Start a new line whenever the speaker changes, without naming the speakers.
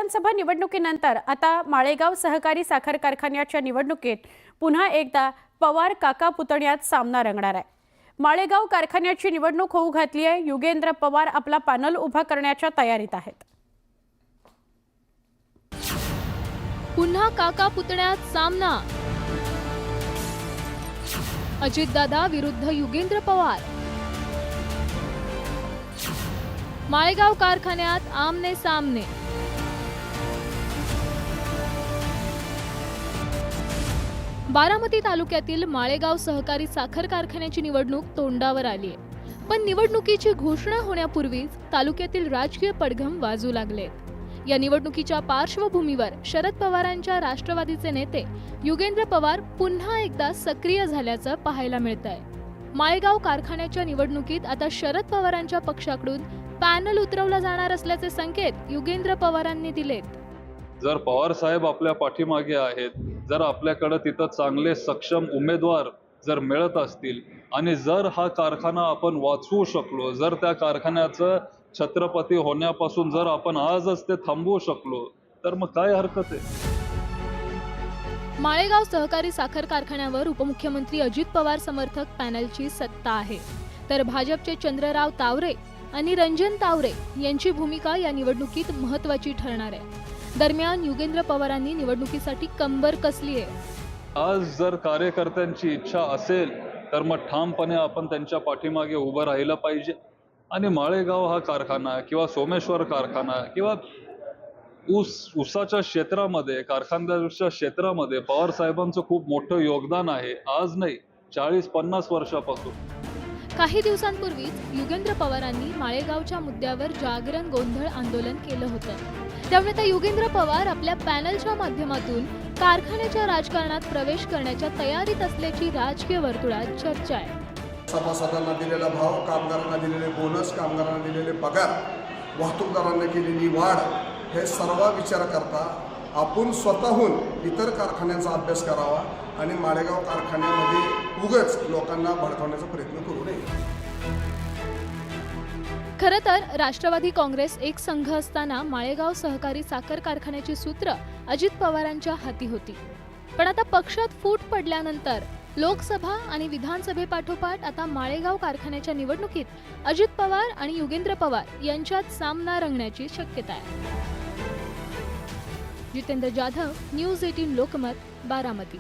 विधानसभा निवडणुकीनंतर आता माळेगाव सहकारी साखर कारखान्याच्या निवडणुकीत पुन्हा एकदा पवार काका पुतण्यात सामना रंगणार आहे। माळेगाव कारखान्याची निवडणूक होऊ घातली आहे। युगेंद्र पवार आपला पॅनल उभा करण्याच्या तयारीत आहेत।
पुन्हा काका पुतण्यात सामना, अजितदादा विरुद्ध युगेंद्र पवार। माळेगाव कारखान्यात आमने सामने। बारामती तालुक्यातील माळेगाव सहकारी साखर कारखान्याची निवडणूक तोंडावर आली आहे। पण निवडणुकीची घोषणा होण्यापूर्वीच तालुक्यातील राजकीय पडघम वाजू लागलेत। या निवडणुकीच्या पार्श्वभूमीवर शरद पवारांच्या राष्ट्रवादीचे नेते युगेंद्र पवार पुन्हा एकदा सक्रिय झाल्याचं पाहायला मिळतंय। माळेगाव कारखान्याच्या निवडणुकीत आता शरद पवारांच्या पक्षाकडून पॅनल उतरवला जाणार असल्याचे संकेत युगेंद्र पवारांनी दिलेत।
जर पवार साहेब आपल्या पाठीमागे आहेत, जर आपल्याकडे तिथं चांगले सक्षम उमेदवार जर मिळत असतील आणि जर हा कारखाना आपण वाचवू शकलो, जर त्या कारखान्याचं छत्रपती होण्यापासून जर आपण आजच ते थांबवू शकलो, तर मग काय हरकत आहे।
माळेगाव सहकारी साखर कारखान्यावर उपमुख्यमंत्री अजित पवार समर्थक पॅनलची सत्ता आहे, तर भाजपचे चंद्रराव तावरे आणि रंजन तावरे यांची भूमिका या निवडणुकीत महत्त्वाची ठरणार आहे। दरम्यान युगेंद्र पवारांनी निवडणुकीसाठी कंबर कसली आहे।
आज जर कार्यकर्त्यांची इच्छा असेल तर मग ठामपणे आपण त्यांच्या पाठीमागे उभं राहिलं पाहिजे आणि माळेगाव हा कारखाना किंवा सोमेश्वर कारखाना किंवा ऊसाच्या क्षेत्रामध्ये, कारखान्याच्या क्षेत्रामध्ये पवार साहेबांचं खूप मोठं योगदान आहे। आज नाही, 40-50 वर्षापासून।
काही दिवसांपूर्वीच युगेंद्र पवारांनी माळेगावच्या मुद्द्यावर जागरण गोंधळ आंदोलन केलं होतं। त्यामुळे आता युगेंद्र पवार आपल्या पॅनलच्या माध्यमातून कारखान्याच्या राजकारणात प्रवेश करण्याच्या तयारीत असल्याची राजकीय वर्तुळात चर्चा आहे।
सभासदांना दिलेला भाव, कामगारांना दिलेले बोनस, कामगारांना दिलेले पगार, वाहतूकदारांना केलेली वाढ, हे सर्व विचार करता आपण स्वतःहून इतर कारखान्यांचा अभ्यास करावा आणि माळेगाव कारखान्यामध्ये उगाच लोकांना भडकवण्याचा प्रयत्न करू नये।
खरं तर राष्ट्रवादी काँग्रेस एक संघ असताना माळेगाव सहकारी साखर कारखान्याची सूत्र अजित पवारांच्या हाती होती। पण आता पक्षात फूट पडल्यानंतर लोकसभा आणि विधानसभेपाठोपाठ आता माळेगाव कारखान्याच्या निवडणुकीत अजित पवार आणि युगेंद्र पवार यांच्यात सामना रंगण्याची शक्यता आहे। जितेंद्र जाधव, न्यूज 18 लोकमत, बारामती।